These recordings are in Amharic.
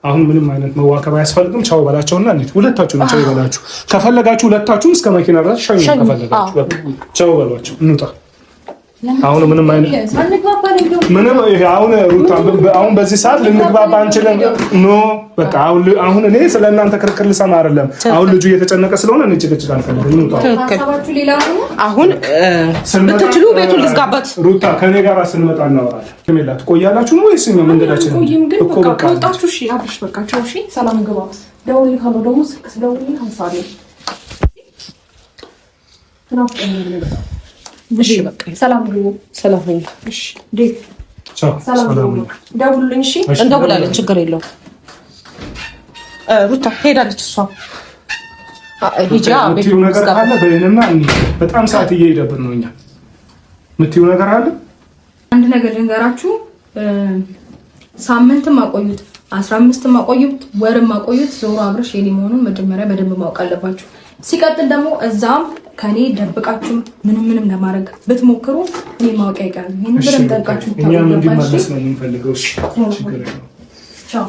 አሁን ምንም አይነት መዋከብ አያስፈልግም። ቻው በላቸውና እንዴ ሁለታችሁ ነው ቻው ይበላችሁ። ከፈለጋችሁ ሁለታችሁም እስከ መኪና ድረስ ሻኝ ከፈለጋችሁ በቃ ቻው በሏቸው እንውጣ። አሁን ምንም አይነት ምንም አሁን ሩታ አሁን በዚህ ሰዓት ልንግባባ አንችልም። ኖ በቃ አሁን እኔ ስለእናንተ ክርክር ልሰማ አይደለም። አሁን ልጁ እየተጨነቀ ስለሆነ እኔ ጭቅጭቅ አልፈልግም። እንውጣ። አሁን ብትችሉ ቤቱን ልዝጋበት። ሩታ ከኔ ጋር ስንመጣ እናወራለን። ከሜላ ትቆያላችሁ ነው ወይስ ነው መንገዳችን እኮ በቃ ወጣችሁ? እሺ አብሽ በቃ ቻው። እሺ ሰላም ግባ። ደውል ካሉ ደግሞ ስልክ ደውልልኝ። አንሳሪ እሺ በቃ ሰላም ግቡ። ሰላም ነኝ። እሺ ዴት ቻው። ሰላም ደውልልኝ። እሺ እንደውላለን፣ ችግር የለውም። ሩታ ሄዳለች እሷ። ሂጃ ምትዩ ነገር አለ በእኔና በጣም ሰዓት እየሄደብን ነው። እኛ ምትዩ ነገር አለ። አንድ ነገር ልንገራችሁ። ሳምንትም አቆዩት 15ም አቆዩት ወርም አቆዩት ዞሮ አብረሽ የኔ መሆኑን መጀመሪያ በደንብ ማወቅ አለባችሁ። ሲቀጥል ደግሞ እዛም ከኔ ደብቃችሁ ምንም ለማድረግ ብትሞክሩ እኔ ማወቅ አይቀርም። ይሄን በደንብ ጠንቃችሁ እኛም እንዲመለስ ነው የምንፈልገው። እሺ ችግር የለውም። ቻው።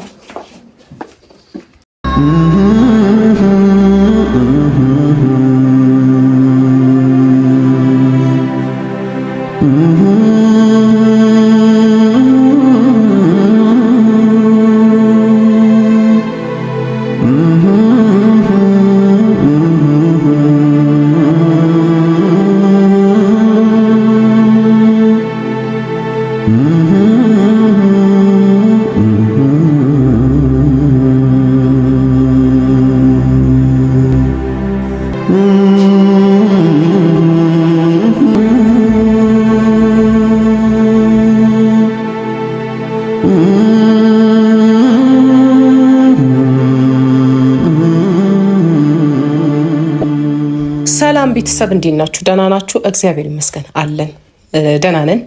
ሰላም ቤተሰብ እንዴት ናችሁ? ደህና ናችሁ? እግዚአብሔር ይመስገን አለን፣ ደህና ነን።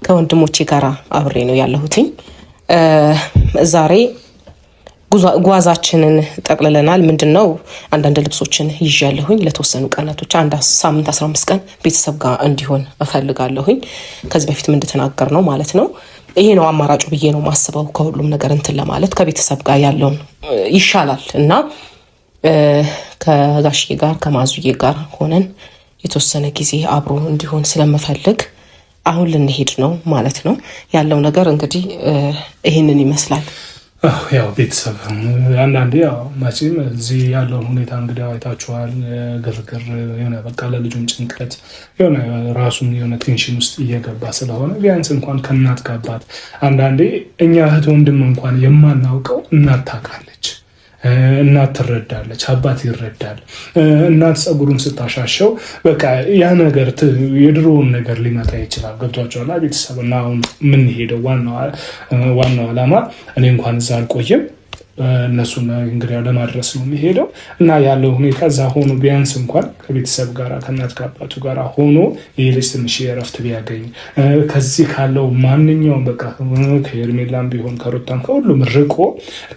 ከወንድሞቼ ጋር አብሬ ነው ያለሁትኝ። ዛሬ ጓዛችንን ጠቅልለናል። ምንድነው አንዳንድ ልብሶችን ይዣለሁኝ ለተወሰኑ ቀናቶች፣ አንድ ሳምንት 15 ቀን ቤተሰብ ጋር እንዲሆን እፈልጋለሁኝ። ከዚህ በፊት ምን እንደተናገር ነው ማለት ነው። ይሄ ነው አማራጩ ብዬ ነው ማስበው። ከሁሉም ነገር እንትን ለማለት ከቤተሰብ ጋር ያለውን ይሻላል እና ከጋሽዬ ጋር ከማዙዬ ጋር ሆነን የተወሰነ ጊዜ አብሮ እንዲሆን ስለምፈልግ አሁን ልንሄድ ነው ማለት ነው። ያለው ነገር እንግዲህ ይሄንን ይመስላል። ያው ቤተሰብ አንዳንዴ ያው መቼም እዚህ ያለው ሁኔታ እንግዲህ አይታችኋል። ግርግር የሆነ በቃ ለልጁም ጭንቀት የሆነ ራሱን የሆነ ቴንሽን ውስጥ እየገባ ስለሆነ ቢያንስ እንኳን ከእናት ጋባት አንዳንዴ እኛ እህት ወንድም እንኳን የማናውቀው እናት ታውቃለች፣ እናት ትረዳለች፣ አባት ይረዳል። እናት ጸጉሩን ስታሻሸው በቃ ያ ነገር የድሮውን ነገር ሊመጣ ይችላል። ገብቷቸዋል ቤተሰብ እና አሁን የምንሄደው ዋናው ዓላማ እኔ እንኳን እዛ አልቆይም፣ እነሱን እንግዲህ ለማድረስ ነው የሚሄደው እና ያለው ሁኔታ እዛ ሆኖ ቢያንስ እንኳን ከቤተሰብ ጋር ከእናት ከአባቱ ጋር ሆኖ ይህ ልጅ ትንሽ የእረፍት ቢያገኝ ከዚህ ካለው ማንኛውም በቃ ከሄርሜላም ቢሆን ከሩታም ከሁሉም ርቆ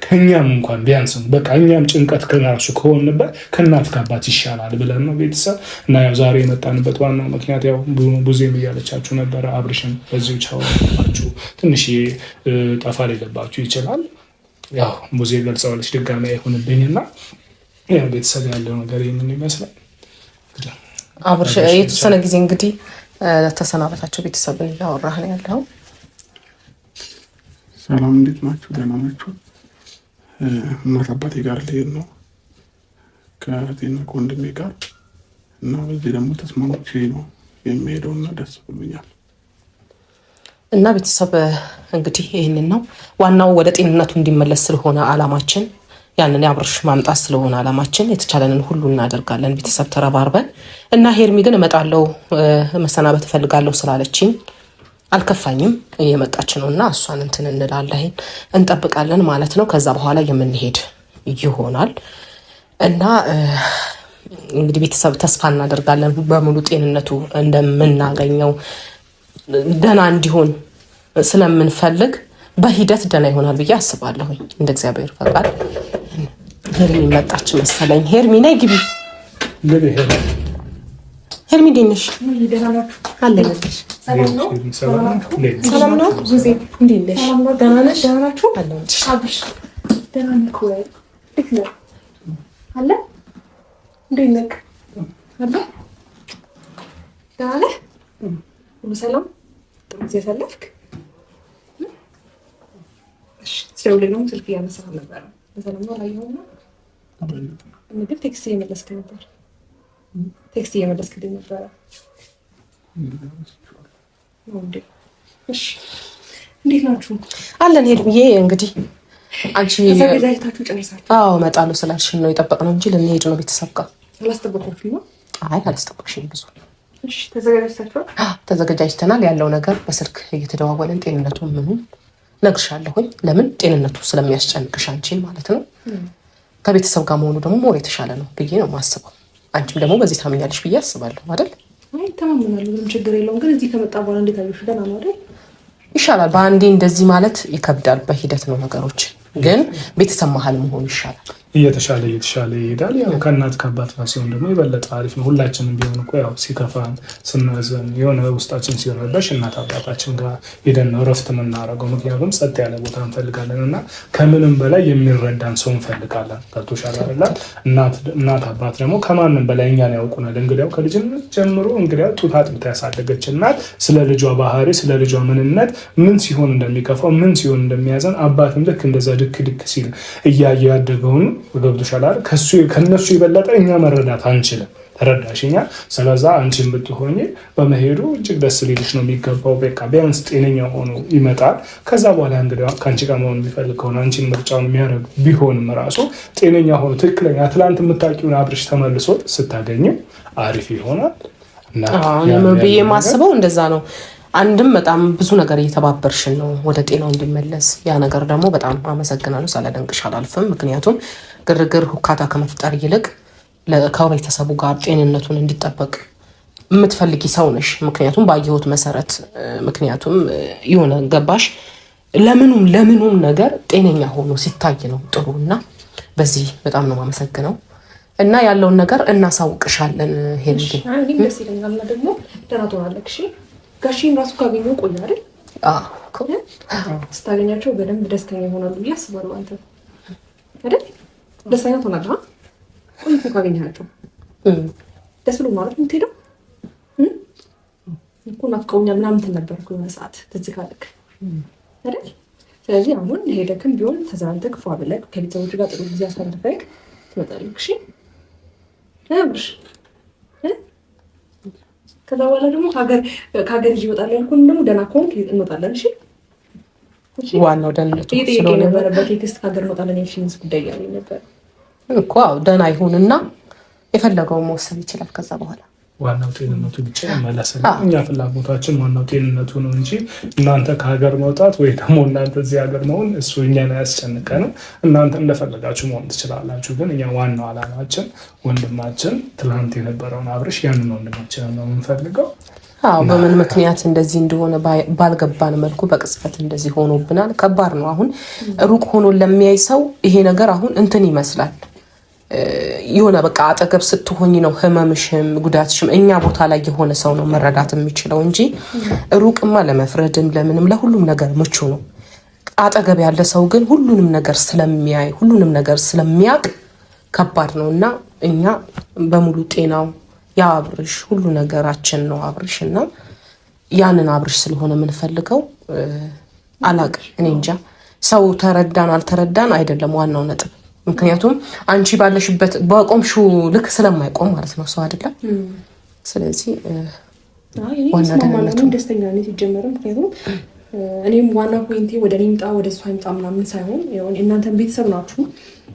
ከእኛም እንኳን ቢያንስ በቃ እኛም ጭንቀት ከራሱ ከሆንበት ከእናት ከአባት ይሻላል ብለን ነው ቤተሰብ እና ያው ዛሬ የመጣንበት ዋናው ምክንያት ያው ብዙም እያለቻችሁ ነበረ። አብርሽን በዚሁ ቻውላችሁ ትንሽ ጠፋ ሊገባችሁ ይችላል። ያው ሙዜ ገልጸዋለች ድጋሚ አይሆንብኝና ያው ቤተሰብ ያለው ነገር ይሄንን ይመስላል። አብርሽ የተወሰነ ጊዜ እንግዲህ ተሰናበታቸው ቤተሰብን እያወራህ ነው ያለው። ሰላም እንዴት ናችሁ? ደህና ናችሁ? እናት አባቴ ጋር ልሄድ ነው ከእህቴና ከወንድሜ ጋር እና በዚህ ደግሞ ተስማምቼ ነው የሚሄደውና ደስ ብሎኛል። እና ቤተሰብ እንግዲህ ይህንን ነው ዋናው፣ ወደ ጤንነቱ እንዲመለስ ስለሆነ አላማችን፣ ያንን የአብርሽ ማምጣት ስለሆነ አላማችን የተቻለንን ሁሉ እናደርጋለን ቤተሰብ ተረባርበን። እና ሄርሚ ግን እመጣለሁ መሰናበት እፈልጋለሁ ስላለችኝ አልከፋኝም፣ እየመጣች ነው እና እሷን እንትን እንላለን እንጠብቃለን ማለት ነው። ከዛ በኋላ የምንሄድ ይሆናል እና እንግዲህ ቤተሰብ ተስፋ እናደርጋለን በሙሉ ጤንነቱ እንደምናገኘው ደህና እንዲሆን ስለምንፈልግ በሂደት ደህና ይሆናል ብዬ አስባለሁኝ እንደ እግዚአብሔር ፈቃድ። ሄርሚ መጣች መሰለኝ። ሄርሚ ነይ ግቢ። ሄርሚ እንዴት ነሽ? አለሁልሽ። ሰላም ነው? እንዴት ነሽ? ደህና ናችሁ? አለሁልሽ። ደህና ነህ ወይ? እንዴት ነህ? አለ እንዴት ነህ? አለ ደህና ነህ? ሁሉ ሰላም? ጥሩ ጊዜ አሳለፍክ? እሺ ስደውልልህ ነው ስልክ እያነሳሁ ነበረ። በሰላም ነው አላየሁም ነው? ምግብ ቴክስት እየመለስክ ነበር። ቴክስት እየመለስክልኝ ነበረ። እሺ እንዴት ናችሁ? አለን ሄድ ብዬ እንግዲህ አንቺ ተዘጋጅታችሁ ጨርሳችሁ? አዎ እመጣለሁ ስላልሽን ነው የጠበቅነው እንጂ ልንሄድ ነው ቤተሰብ ጋር። አላስጠበቅኩሽም ነው? አይ አላስጠበቅሽም ብዙ። እሺ ተዘጋጅታችኋል? ተዘጋጅተናል። ያለው ነገር በስልክ እየተደዋወለን ጤንነቱ ምኑን ነግርሻለሁኝ። ለምን ጤንነቱ ስለሚያስጨንቅሽ አንቺን ማለት ነው። ከቤተሰብ ጋር መሆኑ ደግሞ ሞር የተሻለ ነው ብዬ ነው የማስበው። አንቺም ደግሞ በዚህ ታምኛለሽ ብዬ አስባለሁ አይደል? አይ ተማምናለሁ። ምንም ችግር የለውም። ግን እዚህ ከመጣ በኋላ እንዴት አየሽ? ደህና ነው አይደል? ይሻላል። በአንዴ እንደዚህ ማለት ይከብዳል። በሂደት ነው ነገሮች። ግን ቤተሰብ መሀል መሆኑ ይሻላል። እየተሻለ ይሄዳል። ያው ከእናት ከአባት ጋር ሲሆን ደግሞ የበለጠ አሪፍ ነው። ሁላችንም ቢሆን እኮ ያው ሲከፋን ስናዘን የሆነ ውስጣችን ሲረበሽ እናት አባታችን ጋር ሄደን ነው እረፍት የምናደርገው። ምክንያቱም ጸጥ ያለ ቦታ እንፈልጋለን እና ከምንም በላይ የሚረዳን ሰው እንፈልጋለን። ገብቶሻል አይደል? እናት አባት ደግሞ ከማንም በላይ እኛን ያውቁናል። እንግዲያው ከልጅነት ጀምሮ እንግዲያው ጡት አጥብታ ያሳደገች እናት ስለ ልጇ ባህሪ፣ ስለ ልጇ ምንነት፣ ምን ሲሆን እንደሚከፋው፣ ምን ሲሆን እንደሚያዘን አባትም ልክ እንደዛ ድክ ሲል እያየ ያደገውን ገብቶሻል አይደል? ከነሱ የበለጠ እኛ መረዳት አንችልም። ተረዳሽኛ? ስለዛ አንቺን ብትሆኚ በመሄዱ እጅግ ደስ ሊልሽ ነው የሚገባው። በቃ ቢያንስ ጤነኛ ሆኖ ይመጣል። ከዛ በኋላ እንግዲህ ከአንቺ ጋር መሆን የሚፈልግ ከሆነ አንቺን ምርጫውን የሚያደርግ ቢሆንም ራሱ ጤነኛ ሆኖ ትክክለኛ ትላንት የምታውቂውን አብርሽ ተመልሶ ስታገኘው አሪፍ ይሆናል። ብዬ የማስበው እንደዛ ነው። አንድም በጣም ብዙ ነገር እየተባበርሽን ነው ወደ ጤናው እንዲመለስ። ያ ነገር ደግሞ በጣም አመሰግናለሁ። ሳላደንቅሽ አላልፍም። ምክንያቱም ግርግር ሁካታ ከመፍጠር ይልቅ ከቤተሰቡ ጋር ጤንነቱን እንዲጠበቅ የምትፈልጊ ሰው ነሽ። ምክንያቱም ባየሁት መሰረት ምክንያቱም የሆነ ገባሽ ለምኑም ነገር ጤነኛ ሆኖ ሲታይ ነው ጥሩ እና በዚህ በጣም ነው የማመሰግነው እና ያለውን ነገር እናሳውቅሻለን። ሄልዬ ደስ ይለኛል እና ደግሞ ደህና ትሆናለሽ። ጋሽን ራሱ ካገኘው ቆይ አይደል? ስታገኛቸው በደንብ ደስተኛ ይሆናሉ ብዬ አስባለሁ። አንተ አይደል ደስተኛ ትሆናለህ? ቆይ ካገኛቸው ደስ ብሎ ማለት የምትሄደው እኮ ናፍቀውኛል ምናምን እንትን ነበርኩ የሆነ ሰዓት ትዝ ካለክ አይደል? ስለዚህ አሁን ሄደክም ቢሆን ተዝናንተክ ፏ ብለክ ከቤተሰቦች ጋር ጥሩ ጊዜ አሳልፈክ ትመጣለህ። እሺ አብርሽ ከዛ በኋላ ደግሞ ከሀገር ይዤ እወጣለሁ ያልኩህን ደግሞ ደህና ከሆንክ እንወጣለን። እሺ ዋናው ደህንነቱ ስለሆነ በቴክስት ከሀገር እንወጣለን የፊልምስ ጉዳይ ያለኝ ነበር እኮ ደህና ይሁንና የፈለገውን መወሰን ይችላል። ከዛ በኋላ ዋናው ጤንነቱ ብቻ ይመለሳል። እኛ ፍላጎታችን ዋናው ጤንነቱ ነው እንጂ እናንተ ከሀገር መውጣት ወይ ደግሞ እናንተ እዚህ ሀገር መሆን እሱ እኛን አያስጨንቀንም። እናንተ እንደፈለጋችሁ መሆን ትችላላችሁ። ግን እኛ ዋናው ዓላማችን ወንድማችን ትላንት የነበረውን አብርሽ ያንን ወንድማችን ነው የምንፈልገው። በምን ምክንያት እንደዚህ እንደሆነ ባልገባን መልኩ በቅጽበት እንደዚህ ሆኖብናል። ከባድ ነው። አሁን ሩቅ ሆኖ ለሚያይ ሰው ይሄ ነገር አሁን እንትን ይመስላል የሆነ በቃ አጠገብ ስትሆኝ ነው ህመምሽም ጉዳትሽም እኛ ቦታ ላይ የሆነ ሰው ነው መረዳት የሚችለው እንጂ ሩቅማ ለመፍረድም ለምንም ለሁሉም ነገር ምቹ ነው። አጠገብ ያለ ሰው ግን ሁሉንም ነገር ስለሚያይ ሁሉንም ነገር ስለሚያውቅ ከባድ ነው እና እኛ በሙሉ ጤናው ያ አብርሽ ሁሉ ነገራችን ነው አብርሽ እና ያንን አብርሽ ስለሆነ የምንፈልገው አላቅም እኔ እንጃ ሰው ተረዳን አልተረዳን አይደለም ዋናው ነጥብ። ምክንያቱም አንቺ ባለሽበት በቆምሽው ልክ ስለማይቆም ማለት ነው ሰው አይደለም። ስለዚህ ዋና ደስተኛ ነኝ ሲጀመር። ምክንያቱም እኔም ዋና ፖይንቴ ወደ እኔ ምጣ ወደ እሷ ምጣ ምናምን ሳይሆን እናንተን ቤተሰብ ናችሁ።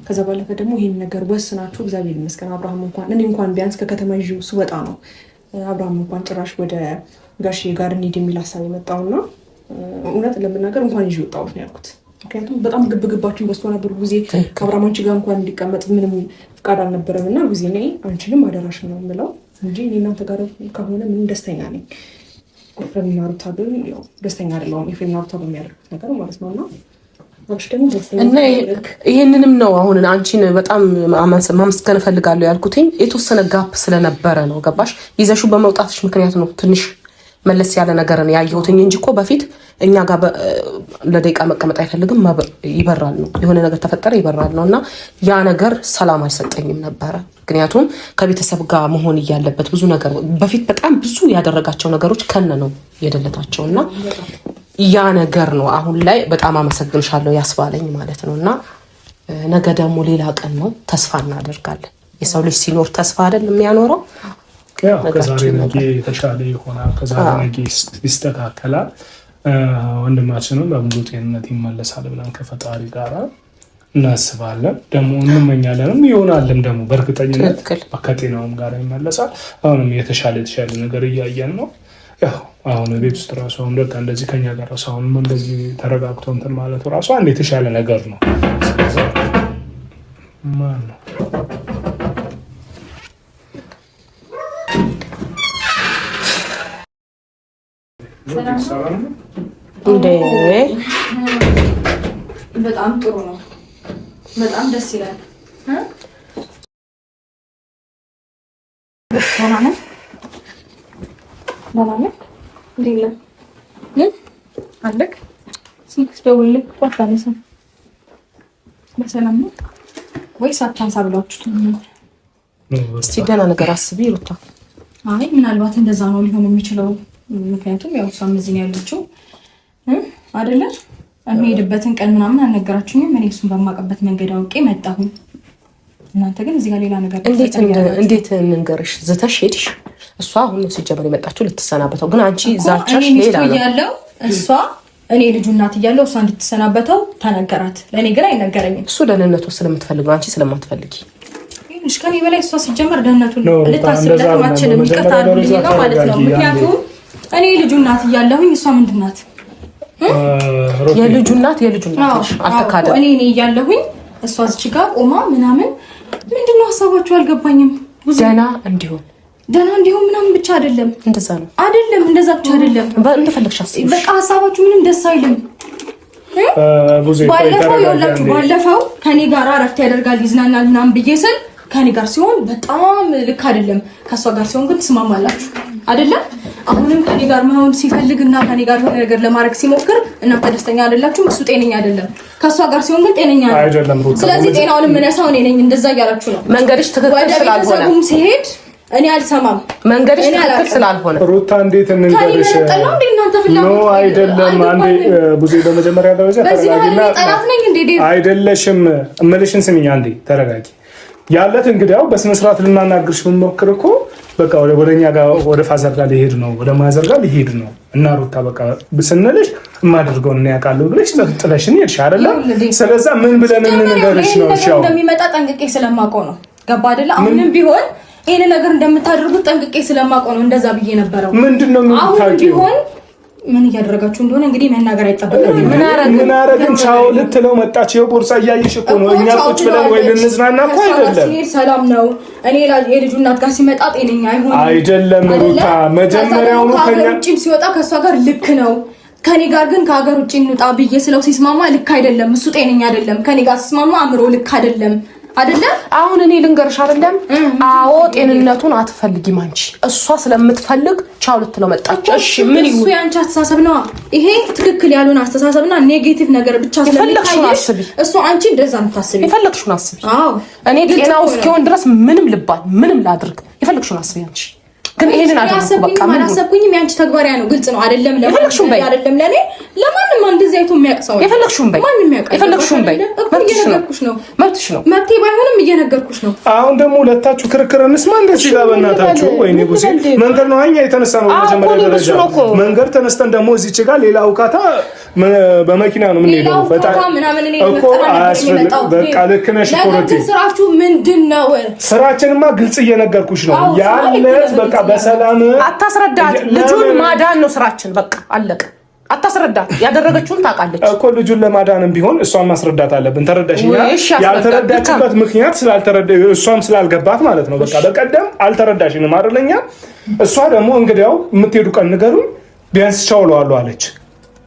ከዛ ባለፈ ደግሞ ይሄን ነገር ወስናችሁ እግዚአብሔር ይመስገን አብርሃም እኔ እንኳን ቢያንስ ከከተማ ይዤው ስወጣ ነው አብርሃም እንኳን ጭራሽ ወደ ጋሼ ጋር እንሂድ የሚል ሀሳብ የመጣውና እውነት ለመናገር እንኳን ይዤ ወጣሁት ነው ያልኩት። ምክንያቱም በጣም ግብግባችን በስቶ ነበር። ጊዜ ከአብርሃም አንቺ ጋር እንኳን እንዲቀመጥ ምንም ፍቃድ አልነበረም እና ጊዜ እኔ አንቺንም አደራሽ ነው የምለው እንጂ እኔ እናንተ ጋር ከሆነ ምንም ደስተኛ ነኝ። ኤፍሬምና ሩታ ግን ያው ደስተኛ አይደለሁም። ኤፍሬምና ሩታ በሚያደርጉት ነገር ማለት ነው እና አብሽ ደግሞ ደስተኛ እና ይሄንንም ነው አሁን አንቺን በጣም ማመስገን እፈልጋለሁ ያልኩትኝ የተወሰነ ጋፕ ስለነበረ ነው። ገባሽ? ይዘሽው በመውጣትሽ ምክንያት ነው ትንሽ መለስ ያለ ነገርን ያየሁትኝ እንጂ እኮ በፊት እኛ ጋር ለደቂቃ መቀመጥ አይፈልግም፣ ይበራል ነው የሆነ ነገር ተፈጠረ ይበራል ነው። እና ያ ነገር ሰላም አልሰጠኝም ነበረ። ምክንያቱም ከቤተሰብ ጋር መሆን እያለበት ብዙ ነገር በፊት በጣም ብዙ ያደረጋቸው ነገሮች ከነ ነው የደለታቸው እና ያ ነገር ነው አሁን ላይ በጣም አመሰግንሻለሁ ያስባለኝ ማለት ነው። እና ነገ ደግሞ ሌላ ቀን ነው፣ ተስፋ እናደርጋለን። የሰው ልጅ ሲኖር ተስፋ አይደል የሚያኖረው። ከዛሬ ነገ የተሻለ ይሆናል፣ ከዛሬ ነገ ይስተካከላል፣ ወንድማችንም በሙሉ ጤንነት ይመለሳል ብለን ከፈጣሪ ጋር እናስባለን፣ ደግሞ እንመኛለንም ይሆናልም ደግሞ በእርግጠኝነት ከጤናውም ጋር ይመለሳል። አሁንም የተሻለ ነገር እያየን ነው። ያው አሁን ቤት ውስጥ ራሱ አሁን በቃ እንደዚህ ከኛ ጋር ራሱ አሁን እንደዚህ ተረጋግቶ እንትን ማለቱ ራሱ አንድ የተሻለ ነገር ነው። ማን ነው እንዴ? በጣም ጥሩ ነው። በጣም ደስ ይላል። በሰላም ነው ወይስ አታንሳ ብሏችሁ? እስቲ ደህና ነገር አስቢ ሩታ። አይ ምናልባት እንደዛ ነው ሊሆን የሚችለው። ምክንያቱም ያው እሷም እዚህ ያለችው አይደለ? የሚሄድበትን ቀን ምናምን አልነገራችሁኝም። እኔ እሱን በማውቅበት መንገድ አውቄ መጣሁኝ። እናንተ ግን እዚህ ጋር ሌላ ነገር እንዴት እንንገርሽ? ዝተሽ ሄድሽ። እሷ አሁን ሲጀመር የመጣችው ልትሰናበተው፣ ግን አንቺ ዛቻሽ ሌላ ነው ያለው። እሷ እኔ ልጁ እናት እያለሁ እሷ እንድትሰናበተው ተነገራት። ለእኔ ግን አይነገረኝም። እሱ ደህንነቱ ስለምትፈልግ አንቺ ስለማትፈልጊ ይሄንሽ ከኔ በላይ እሷ ሲጀመር ደህንነቱን ልታስብለት ማችልም። ይቅርታ አድርጉልኝ ነው ማለት ነው። ምክንያቱም እኔ ልጁ እናት እያለሁኝ እሷ ምንድን ናት? የልጁ እናት አልተካደም። እኔ እያለሁኝ እሷ እዚህ ጋር ቆማ ምናምን ምንድነው ሀሳባችሁ አልገባኝም። ደህና እንዲሁም ምናምን ብቻ አይደለም፣ እንደዛ ነው አይደለም፣ እንደዛ ብቻ አይደለም። እንደፈለግሽ አስቢ። በቃ ሀሳባችሁ ምንም ደስ አይልም። ባለፈው ከኔ ጋር እረፍት ያደርጋል ይዝናናል ምናምን ብዬ ስል ከኔ ጋር ሲሆን በጣም ልክ አይደለም። ከሷ ጋር ሲሆን ግን ትስማማላችሁ አይደለም? አሁንም ከኔ ጋር መሆን ሲፈልግና ከኔ ጋር የሆነ ነገር ለማድረግ ሲሞክር እናንተ ደስተኛ አይደላችሁም። እሱ ጤነኛ አይደለም። ከሷ ጋር ሲሆን ግን ጤነኛ አይደለም። ስለዚህ ጤናውን ምንሳው እኔ ነኝ። እንደዛ እያላችሁ ነው። መንገድሽ ትክክል ስላልሆነ ሲሄድ እኔ አልሰማም። መንገድሽ ትክክል ስላልሆነ ሩታ እንዴት እንንገርሽ? ነው አይደለም። አንዴ ብዙ በመጀመሪያ ደረጃ ተረጋጊና አይደለሽም እምልሽን ስሚኝ። አንዴ ተረጋጊ። ያለት እንግዲያው በስነ ስርዓት ልናናግርሽ ብንሞክር እኮ በቃ ወደኛ ጋር ወደ ፋዘር ጋር ሊሄድ ነው፣ ወደ ማዘር ጋር ሊሄድ ነው እና ሩታ በቃ ብስንልሽ የማደርገውን እና ያውቃለሁ ብለሽ ጥለሽን ሄድሽ አይደለ? ስለዛ ምን ብለን እንንገርሽ ነው? እሺ እንደሚመጣ ጠንቅቄ ስለማውቀው ነው። ገባ አይደለ? አሁንም ቢሆን ይሄን ነገር እንደምታደርጉት ጠንቅቄ ስለማውቀው ነው እንደዛ ብዬ ነበረው። ምንድነው የምታውቂው? ምን እያደረጋችሁ እንደሆነ እንግዲህ መናገር አይጠበቅም። ምን አረግን? ቻው ልትለው መጣች። ቦርሳ እያየሽ እኮ ነው። እኛ ቁጭ ብለን ወይ ልንዝናና እኮ አይደለም። ሰላም ነው። እኔ የልጁ እናት ጋር ሲመጣ ጤነኛ አይደለም ሩታ። መጀመሪያውኑ ከሀገር ውጭም ሲወጣ ከእሷ ጋር ልክ ነው። ከኔ ጋር ግን ከሀገር ውጭ እንውጣ ብዬ ስለው ሲስማማ ልክ አይደለም። እሱ ጤነኛ አይደለም። ከኔ ጋር ሲስማማ አእምሮ ልክ አይደለም። አይደለም አሁን እኔ ልንገርሽ አይደለም። አዎ ጤንነቱን አትፈልጊም አንቺ። እሷ ስለምትፈልግ ቻው ልትለው መጣች። እሺ ምን ይሁን? እሱ ያንቺ አስተሳሰብ ነው። ይሄ ትክክል ያልሆነ አስተሳሰብና ኔጌቲቭ ነገር ብቻ ስለሚታይሽ እሱ አንቺ እንደዛ የምታስቢ የፈለግሽውን አስቢ። አዎ እኔ ጤናው እስኪሆን ድረስ ምንም ልባል ምንም ላድርግ የፈለግሽውን አስቢ አንቺ። ግን ይሄንን አደረኩ በቃ ምን አሰብኩኝም ያንቺ ተግባሪያ ነው። ግልጽ ነው አይደለም? ለማንም አይደለም ለኔ ለማንም እንደዚህ አይቶ የሚያቅሰው የፈለግሽውን በይ የፈለግሽውን በይ። እየነገርኩሽ ነው መብትሽ ነው። መብቴ ባይሆንም እየነገርኩሽ ነው። አሁን ደግሞ ሁለታችሁ ክርክር እንስማ። እንደዚህ ጋር በእናታችሁ ወይኔ ጉዜ መንገድ ነው አኛ የተነሳ ነው። መጀመሪያ ደረጃ መንገድ ተነስተን ደግሞ እዚች ጋር ሌላ አውቃታ በመኪና ነው የምንሄደው። ፈጣሪ ምናምን እኔ በቃ ልክ ነሽ። ስራችሁ ምንድነው? ስራችንማ ግልጽ እየነገርኩሽ ነው ያለት። በቃ በሰላም አታስረዳት። ልጁን ማዳን ነው ስራችን። በቃ አለቀ። አታስረዳት። ያደረገችውን ታውቃለች እኮ ልጁን ለማዳንም ቢሆን እሷን ማስረዳት አለብን። ተረዳሽኛ? ያልተረዳችበት ምክንያት እሷም ስላልገባት ማለት ነው። በቃ በቀደም አልተረዳሽንም አይደለኛ? እሷ ደግሞ እንግዲያው የምትሄዱ ቀን ንገሩኝ ቢያንስ ቻው እለዋለሁ አለች።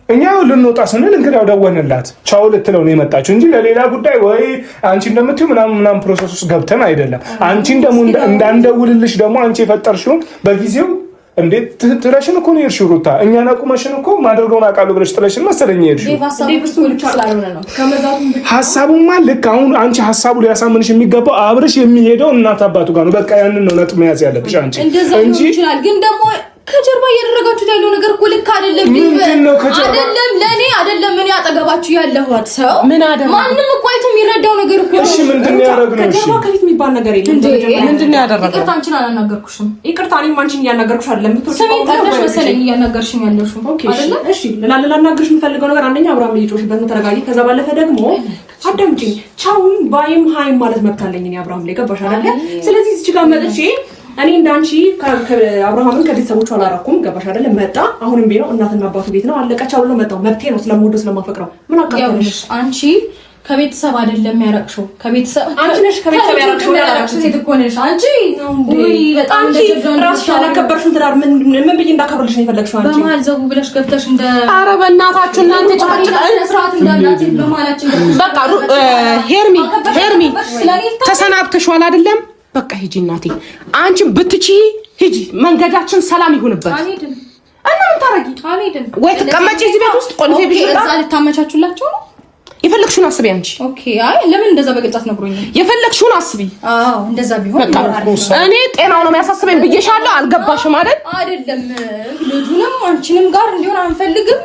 እኛ ልንወጣ ስንል እንግዲያው ደወልንላት ቻው ልትለው ነው የመጣችው እንጂ ለሌላ ጉዳይ ወይ አንቺ እንደምትዩ ምናምን ፕሮሰስ ውስጥ ገብተን አይደለም። አንቺን ደግሞ እንዳንደውልልሽ ደግሞ አንቺ የፈጠርሽውን በጊዜው እንዴት ትለሽን እኮ ነው የሄድሽው ሩታ። እኛን አቁመሽን እኮ ማድረገውን አውቃለሁ ብለሽ ጥለሽን መሰለኝ የሄድሽው። ሀሳቡማ ልክ አሁን አንቺ ሀሳቡ ሊያሳምንሽ የሚገባው አብርሽ የሚሄደው እናት አባቱ ጋር ነው። በቃ ያንን ነው ነጥብ መያዝ ያለብሽ አንቺ እንጂ ግን ደግሞ ከጀርባ እያደረጋችሁት ያለው ነገር እኮ ልክ አይደለም። አይደለም ለኔ አይደለም ምን ያጠገባችሁ ያለሁት ሰው ምን አደረገ? ማንም እኮ አይቶ የሚረዳው ነገር እኮ እሺ ምንድነው ያደረግነው? እሺ ከጀርባ ከፊት የሚባል ነገር የለም። ምንድነው ያደረገው? ይቅርታ አንቺን አላናገርኩሽም። ይቅርታ እኔም አንቺን እያናገርኩሽ አይደለም። ስሜን ጠርተሽ መሰለኝ እያናገርሽኝ ያለሽው አይደለ? እሺ ላናገርሽ የምፈልገው ነገር አንደኛ አብርሃም እየጮሽበት ነው። ተረጋጊ። ከዛ ባለፈ ደግሞ አዳምጪኝ። ቻውን ባይም ሃይም ማለት መብት አለኝ እኔ አብርሃም ላይ ገባሽ አይደለ? ስለዚህ እዚህ ጋር መጥቼ እኔ እንዳንቺ ከአብርሃምን ከቤተሰቦቹ አላረኩም ገባሽ አይደለ? መጣ አሁንም ቤት ነው እናትና አባቱ ቤት ነው አለቀቻ ብሎ መጣው። መብቴ ነው ስለምወደው ስለማፈቅረው። ምን አቃተልሽ? አንቺ ከቤተሰብ አይደለም ያረቅሽው ከቤተሰብ አንቺ ነሽ ከቤተሰብ ያረቅሽው ሴት እኮ ነሽ አንቺ። ወይ በጣም ራስሽ ያላከበርሽው ትዳር ምን ብዬ እንዳከብርልሽ ነው የፈለግሽው አንቺ? በመሀል ዘው ብለሽ ገብተሽ እንደ ኧረ በእናታችሁ እናንተ ጨቀጨቀ ስርዓት እንዳላት በመሀላችን በቃ ሄርሚ ተሰናብተሽዋል አይደለም? በቃ ሂጂ እናቴ። አንቺ ብትቺ ሂጂ፣ መንገዳችን ሰላም ይሁንበት። አልሄድም እና ምን ታረጊ? አልሄድም ወይ ተቀመጪ እዚህ ቤት ውስጥ ቆልፌ ቢሽራ እዛ ልታመቻቹላችሁ ነው። የፈለግሽውን አስቢ አንቺ። ኦኬ አይ ለምን እንደዛ በግልጽ አትነግሩኝም? የፈለግሽውን አስቢ። አዎ እንደዛ ቢሆን እኔ ጤናው ነው የሚያሳስበኝ ብዬሻለሁ። አልገባሽም አይደል? አይደለም ልጁንም አንቺንም ጋር እንዲሆን አንፈልግም።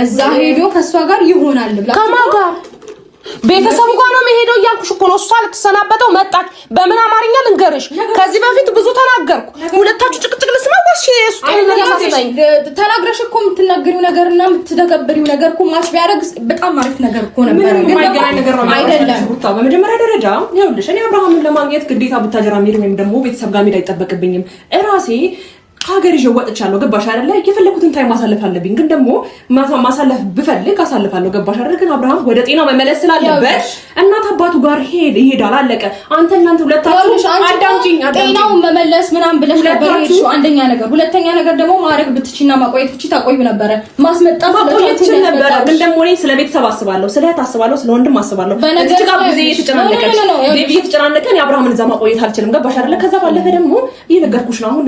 እዛ ሄዶ ከሷ ጋር ይሆናል ብላ ከማን ጋር ቤተሰቡ ጋር ነው የምሄደው እያልኩሽ እኮ ነው። እሷ ልትሰናበተው መጣች። በምን አማርኛ ልንገርሽ? ከዚህ በፊት ብዙ ተናገርኩ። ሁለታችሁ ጭቅጭቅ ልስማ ወሽ እሱ ጤንነት ያሳስበኝ። ተናግረሽ እኮ የምትናገሪው ነገርና የምትደገብሪው ነገር እኮ ማች ቢያደርግ በጣም አሪፍ ነገር እኮ ነበር። ግን ማይገናኝ ነገር ነው አይደለም። ሩታ በመጀመሪያ ደረጃ ይኸውልሽ እኔ አብርሃምን ለማግኘት ግዴታ ብታጀራ ሜድ ወይም ደግሞ ቤተሰብ ጋር ሜድ አይጠበቅብኝም። እራሴ ሀገር ይዤ ወጥቻለሁ። ገባሽ አይደለ? የፈለኩትን ታይም ማሳለፍ አለብኝ። ግን ደግሞ ማሳለፍ ብፈልግ አሳልፋለሁ። ገባሽ አይደለ? ግን አብርሃም ወደ ጤና መመለስ ስላለበት እናት አባቱ ጋር ይሄዳል። አለቀ። እናንተ ሁለታችሁ አዳምጪኝ። ጤናውን መመለስ ምናምን ብለሽ ነበር ሄድሽው። አንደኛ ነገር፣ ሁለተኛ ነገር ደግሞ ማድረግ ብትችና ማቆየት ብቻ ታቆይ ነበር። ማስመጣት ነበር። ግን ደግሞ እኔ ስለ ቤተሰብ አስባለሁ፣ ስለ እህት አስባለሁ፣ ስለ ወንድም አስባለሁ። እዚህ ጋር ጊዜ እየተጨናነቀች ቤቢ እየተጨናነቀን የአብርሃምን እዛ ማቆየት አልችልም። ገባሽ አይደለ? ከዛ ባለፈ ደግሞ እየነገርኩሽ ነው አሁን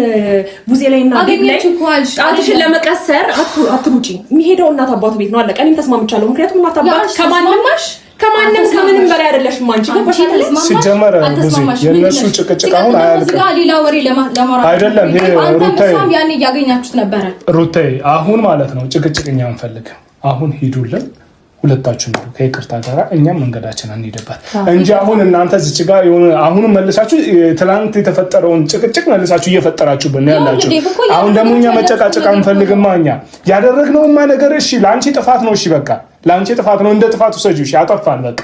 ቡዜ ላይና ጣትሽን ለመቀሰር አትሩጪ። የሚሄደው እናት አባቱ ቤት ነው። አለቀ። እኔም ተስማምቻለሁ። ምክንያቱም እናት አባት ከማንም ከምንም በላይ አይደለሽም። አንቺ ሲጀመር የነሱ ጭቅጭቅ አሁን አያልቅም። ሌላ ወሬ ለማውራት አይደለም። ይሄ ሩታዬ ያኔ እያገኛችሁት ነበረ። ሩታዬ አሁን ማለት ነው ጭቅጭቅኛ አንፈልግም። አሁን ሂዱልን ሁለታችሁ ነው ከይቅርታ ጋር እኛም መንገዳችን አንሄድበት እንጂ አሁን እናንተ እዚች ጋር የሆነ አሁንም መልሳችሁ ትላንት የተፈጠረውን ጭቅጭቅ መልሳችሁ እየፈጠራችሁብን ያላችሁ። አሁን ደግሞ እኛ መጨቃጨቅ አንፈልግማ። እኛ ያደረግነውማ ነገር እሺ ለአንቺ ጥፋት ነው። እሺ በቃ ለአንቺ ጥፋት ነው፣ እንደ ጥፋቱ ሰጂው። እሺ አጠፋን በቃ።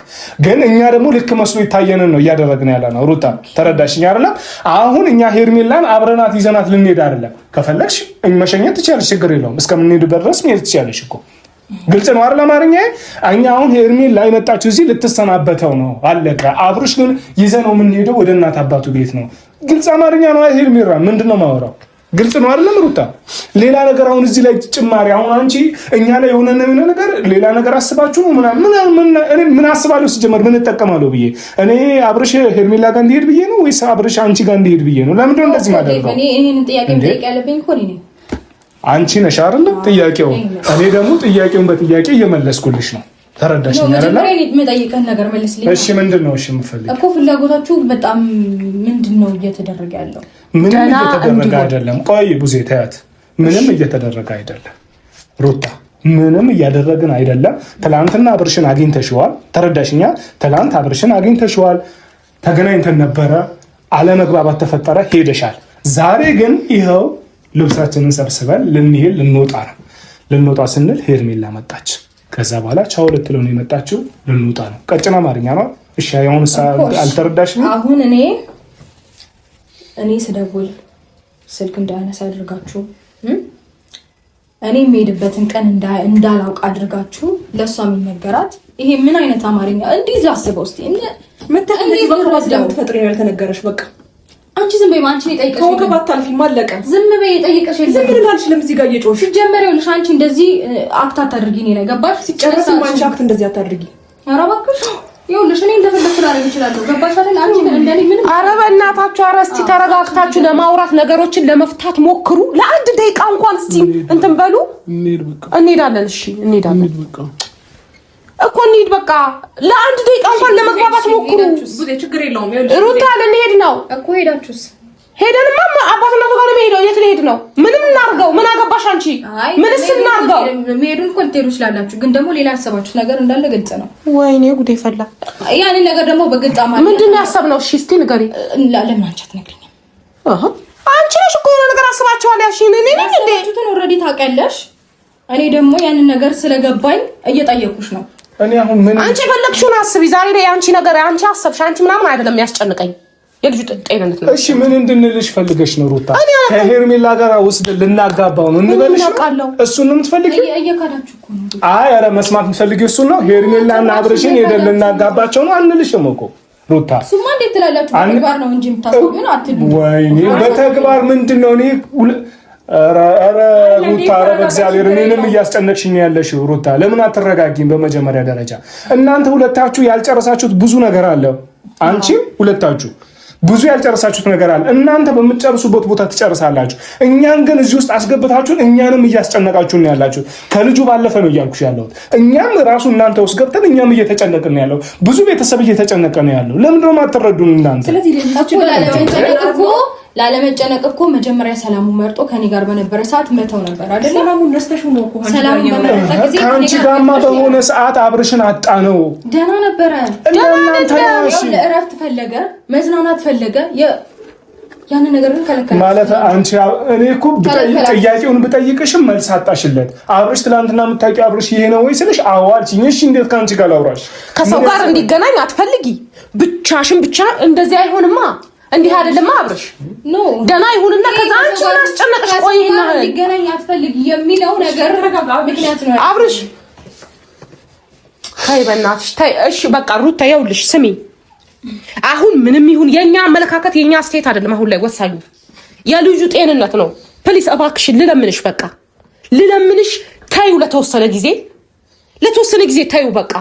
ግን እኛ ደግሞ ልክ መስሎ ይታየንን ነው እያደረግን ያለ ነው። ሩታ ተረዳሽኝ አይደለም? አሁን እኛ ሄርሜላን አብረናት ይዘናት ልንሄድ አይደለም። ከፈለግሽ መሸኘት ትችያለሽ፣ ችግር የለውም። እስከምንሄድበት ድረስ መሄድ ትችያለሽ እኮ። ግልጽ ነው አይደል? አማርኛ አኛ አሁን ሄርሜላ የመጣችው እዚህ ልትሰናበተው ነው። አለቀ። አብርሽ ግን ይዘነው የምንሄደው ወደ እናት አባቱ ቤት ነው። ግልጽ አማርኛ ነው። ሄርሜላ ምንድነው ማወራው? ግልጽ ነው አይደለም? ሩታ ሌላ ነገር አሁን እዚህ ላይ ጭማሪ አሁን አንቺ እኛ ላይ የሆነ ነገር ሌላ ነገር አስባችሁ ነው ምን አስባለሁ? ሲጀመር ምን እጠቀማለሁ ብዬ እኔ አብርሽ ሄርሜላ ጋር እንዲሄድ ብዬ ነው ወይስ አብርሽ አንቺ ጋር እንዲሄድ ብዬ ነው? ለምንድን ነው እንደዚህ ማደርገው? እኔ ይሄንን ጥያቄ መጠየቅ ያለብኝ እኮ እኔ ነኝ። አንቺ ነሽ አይደል ጥያቄው? እኔ ደግሞ ጥያቄውን በጥያቄ እየመለስኩልሽ ነው። ተረዳሽኝ አይደል? ነው የምጠይቀን ነገር መልስልኝ። እሺ ምንድነው? እሺ የምፈልገው እኮ ፍላጎታችሁ በጣም ምንድነው እየተደረገ ያለው? ምንም እየተደረገ አይደለም። ቆይ ቡዜ ተያት። ምንም እየተደረገ አይደለም ሩታ፣ ምንም እያደረግን አይደለም። ትላንትና አብርሽን አግኝተሽዋል። ተረዳሽኛ? ትላንት አብርሽን አግኝተሽዋል። ተገናኝተን ነበረ፣ አለመግባባት ተፈጠረ፣ ሄደሻል። ዛሬ ግን ይኸው ልብሳችንን ሰብስበን ልንሄድ ልንወጣ ነው። ልንወጣ ስንል ሄርሜላ መጣች። ከዛ በኋላ ቻው ልትለው ነው የመጣችው። ልንወጣ ነው። ቀጭን አማርኛ ነው። እሺ አሁን አልተረዳሽም? አሁን እኔ ስደውል ስልክ እንዳያነሳ አድርጋችሁ እኔ የምሄድበትን ቀን እንዳላውቅ አድርጋችሁ ለእሷ የሚነገራት ይሄ ምን አይነት አማርኛ? እንዲህ ላስበው እስኪ። ፈጥሬ ያልተነገረሽ በቃ አንቺ ዝም በይ። አንቺ የጠይቀሽ ነው ከባታልፊ ማለቀ ዝም በይ። የጠይቀሽ ዝም ብለሽ ለምዚህ ጋር እየጮሽ ሲጀመረው ልሽ አንቺ እንደዚህ አክት አታድርጊ። ነው ገባሽ? ሲጨረስ አንቺ አክት እንደዚህ አታድርጊ። ኧረ እባክሽ ይኸውልሽ እኔ እንደፈለኩ ላደርግ እችላለሁ። ገባሽ አይደል? አንቺ ግን እንደኔ ምንም ኧረ በእናታችሁ ኧረ እስቲ ተረጋግታችሁ ለማውራት ነገሮችን ለመፍታት ሞክሩ። ለአንድ ደቂቃ እንኳን እስቲ እንትን በሉ። እንሄዳለን። እሺ እንሄዳለን እኮ እንሂድ በቃ። ለአንድ ደቂቃ እንኳን ለመግባባት ሞክሩ። ችግር የለውም። ሩታ ልንሄድ ነው እኮ ሄዳችሁስ? ሄደንማ አባትና ጋር ነው የት ልሄድ ነው? ምንም እናርገው? ምን አገባሽ አንቺ? ምንስ እናርገው? መሄዱን እኮ ልትሄዱ ይችላላችሁ፣ ግን ደግሞ ሌላ ያሰባችሁት ነገር እንዳለ ግልጽ ነው። ወይኔ ጉዴ ፈላ። ያንን ነገር ደግሞ በግልጽ ማለት ምንድን ነው ያሰብነው? እሺ እስቲ ንገሪ። ለምን አንቺ አትነግሪኝም? አንቺ ነሽ እኮ የሆነ ነገር አስባችኋል ያልሽኝ። እኔ ነኝ እንዴ? ያሰባችሁትን ኦልሬዲ ታውቂያለሽ። እኔ ደግሞ ያንን ነገር ስለገባኝ እየጠየኩሽ ነው። እኔ አሁን ምን አንቺ የፈለግሽውን አስቢ። ዛሬ ላይ አንቺ ነገር አንቺ አሰብሽ አንቺ ምናምን አይደለም ያስጨንቀኝ የልጁ ጤንነት ነው። እሺ ምን እንድንልሽ ፈልገሽ ነው ሩታ? ከሄርሜላ ጋር ውስጥ ልናጋባው ነው እንበልሽ? እሱን ነው የምትፈልጊው? እየካዳችሁ እኮ ነው። አይ ኧረ መስማት የምትፈልጊው እሱን ነው? ሄርሜላና አብርሽን ሄደን ልናጋባቸው ነው አንልሽም እኮ ሩታ። እሱማ እንዴት ትላላችሁ? በተግባር ነው እንጂ የምታስቡን አትሉ። ወይኔ በተግባር ምንድነው? እኔ ኧረ ሩታ ኧረ በእግዚአብሔር እኔንም እያስጨነቅሽኝ ያለሽው ሩታ። ለምን አትረጋጊም? በመጀመሪያ ደረጃ እናንተ ሁለታችሁ ያልጨረሳችሁት ብዙ ነገር አለ። አንቺም ሁለታችሁ ብዙ ያልጨረሳችሁት ነገር አለ። እናንተ በምትጨርሱበት ቦታ ትጨርሳላችሁ። እኛን ግን እዚህ ውስጥ አስገብታችሁን እኛንም እያስጨነቃችሁን ያላችሁ። ከልጁ ባለፈ ነው እያልኩሽ ያለሁት። እኛም ራሱ እናንተ ውስጥ ገብተን እኛም እየተጨነቅን ነው ያለው። ብዙ ቤተሰብ እየተጨነቀ ነው ያለው። ለምንድን ነው የማትረዱን እናንተ? ስለዚህ ላለመጨነቅ እኮ መጀመሪያ ሰላሙ መርጦ ከኔ ጋር በነበረ ሰዓት መተው ነበር አይደል? ሰላሙን ነስተሽ ነው እኮ ሰላሙን በመረጠ ጊዜ ከአንቺ ጋርማ በሆነ ሰዓት አብርሽን አጣ ነው። ደህና ነበረ። እናንተ እረፍት ፈለገ፣ መዝናናት ፈለገ። ያንን ነገር ግን ከለከለ ማለት አንቺ እኔ እኮ ጥያቄውን ብጠይቅሽም መልስ አጣሽለት። አብርሽ ትናንትና የምታውቂው አብርሽ ይሄ ነው ወይ ስልሽ አዎ አልሽኝ። እሺ እንዴት ከአንቺ ጋር ላውራሽ? ከሰው ጋር እንዲገናኝ አትፈልጊ? ብቻሽን ብቻ እንደዚህ አይሆንማ። እንዲህ አይደለም አብርሽ ኖ ደና ይሁንና ከዛ አንቺ አስጨነቅሽ። ቆይና ሊገናኝ አትፈልጊ የሚለው ነገር ምክንያት ነው አብርሽ። ታይ በእናትሽ ታይ። እሺ በቃ ሩታ ይኸውልሽ ስሚ፣ አሁን ምንም ይሁን የኛ አመለካከት የኛ ስቴት አይደለም። አሁን ላይ ወሳኙ የልጁ ጤንነት ነው። ፕሊስ እባክሽ ልለምንሽ፣ በቃ ልለምንሽ፣ ታዩ ለተወሰነ ጊዜ ታዩ በቃ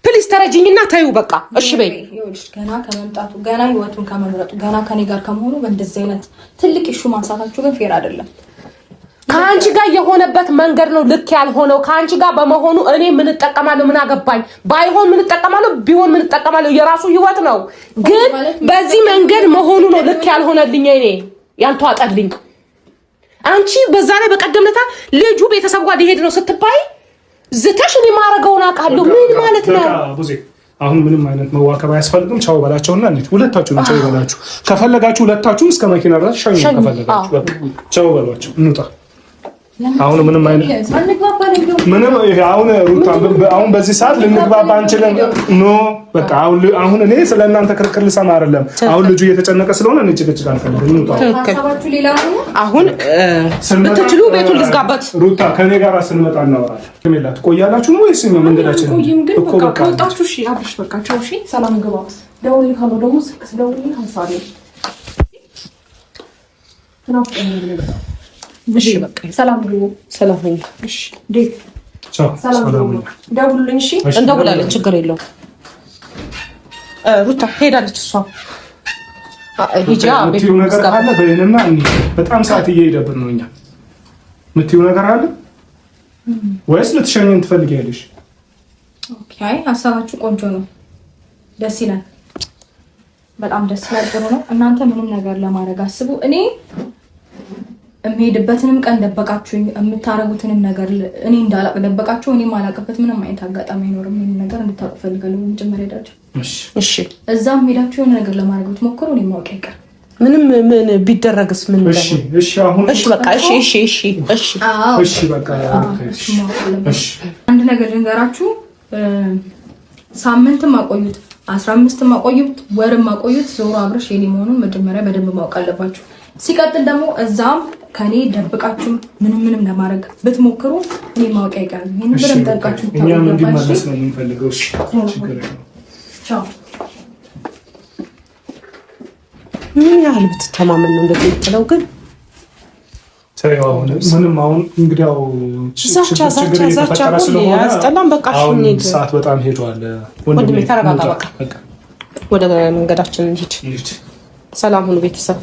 ፕሊስ ተረጅኝና ታዩ በቃ እሺ በይ። ይኸውልሽ ገና ከመምጣቱ ገና ህይወቱን ከመምረጡ ገና ከኔ ጋር ከመሆኑ በእንደዚህ አይነት ትልቅ ኢሹ ማንሳታችሁ ግን ፌር አይደለም። ከአንቺ ጋር የሆነበት መንገድ ነው ልክ ያልሆነው። ከአንቺ ጋር በመሆኑ እኔ ምን እጠቀማለሁ? ምን አገባኝ? ባይሆን ምን እጠቀማለሁ? ቢሆን ምን እጠቀማለሁ? የራሱ ህይወት ነው። ግን በዚህ መንገድ መሆኑ ነው ልክ ያልሆነልኝ። እኔ ያልተዋጠልኝ አንቺ በዛ ላይ በቀደምነታ ልጁ ቤተሰብ ጋር ሊሄድ ነው ስትባይ ዝተሽ እኔ ማረገውን አውቃለሁ። ምን ማለት ነው? አሁን ምንም አይነት መዋከብ አያስፈልግም። ቻው በላቸውና እንዴ ሁለታችሁ ነው ቻው በላችሁ። ከፈለጋችሁ ሁለታችሁም እስከ መኪና ድረስ ሻኝ ከፈለጋችሁ በቃ ቻው በሏቸው እንውጣ። አሁን ምንም አይነት ምንም አሁን ሩታ አሁን በዚህ ሰዓት ልንግባባ አንችልም። ኖ በቃ አሁን እኔ ስለእናንተ ክርክር ልሰማ አይደለም። አሁን ልጁ እየተጨነቀ ስለሆነ እኔ ጭቅጭቅ አልፈልግም። እንውጣ። አሁን ብትችሉ ቤቱን ልዝጋበት። ሩታ ከኔ ጋር ስንመጣ እናወራለን። ከሜላ ትቆያላችሁ ነው ወይስ ነው መንገዳችን እኮ በቃ ወጣችሁ? እሺ አብሽ በቃ ቻው። እሺ ሰላም ግባ። ደውልልኝ ካለው ደግሞ ስልክ ደውልልኝ አንሳሪ። እሺ በቃ ሰላም ግቡ። ሰላም ነኝ። እሺ ዴት ቻው። ሰላም ደውሉልኝ። እሺ እንደውላለን፣ ችግር የለውም። ሩታ ሄዳለች እሷ። ምትይው ነገር አለ በእኔና በጣም ሰዓት እየሄደብን ነው። እኛ ምትይው ነገር አለ ወይስ ልትሸኘን ትፈልጊያለሽ? ኦኬ አይ ሀሳባችሁ ቆንጆ ነው፣ ደስ ይላል፣ በጣም ደስ ይላል፣ ጥሩ ነው። እናንተ ምንም ነገር ለማድረግ አስቡ። እኔ የምሄድበትንም ቀን ደበቃችሁኝ፣ የምታረጉትንም ነገር እኔ እንዳላቅ ደበቃችሁ። እኔ ማላቅበት ምንም አይነት አጋጣሚ አይኖርም። ይሄን ነገር እንድታውቁ ፈልጋለሁ። መጀመሪያ ደረጃ እሺ፣ እዛም ሄዳችሁ የሆነ ነገር ለማድረግ ብትሞክሩ እኔ ማውቅ አይቀር ምንም ምን ቢደረግስ ምን ነው? እሺ አሁን እሺ በቃ እሺ በቃ እሺ። አንድ ነገር ልንገራችሁ፣ ሳምንትም አቆዩት 15ም አቆዩት ወርም አቆዩት፣ ዞሮ አብርሽ የኔ መሆኑን መጀመሪያ በደንብ ማወቅ አለባችሁ። ሲቀጥል ደግሞ እዛም ከኔ ደብቃችሁ ምንም ለማድረግ ብትሞክሩ እኔ ማወቅ አይቀርም። ይሄን በደንብ ጠንቃችሁ እኛም እንዲመለስ ነው የምንፈልገው። እሺ ችግር የለውም። ቻው። ምን ያህል ብትተማመን ነው እንደዚህ የምትለው? ግን ምንም አሁን እንግዲህ ያው ዛቻ ያስጠላም። በቃ ሰዓት በጣም ሄዷል። ወንድሜ ተረጋጋ። በቃ ወደ መንገዳችን እንሂድ። ሰላም ሁኑ ቤተሰብ።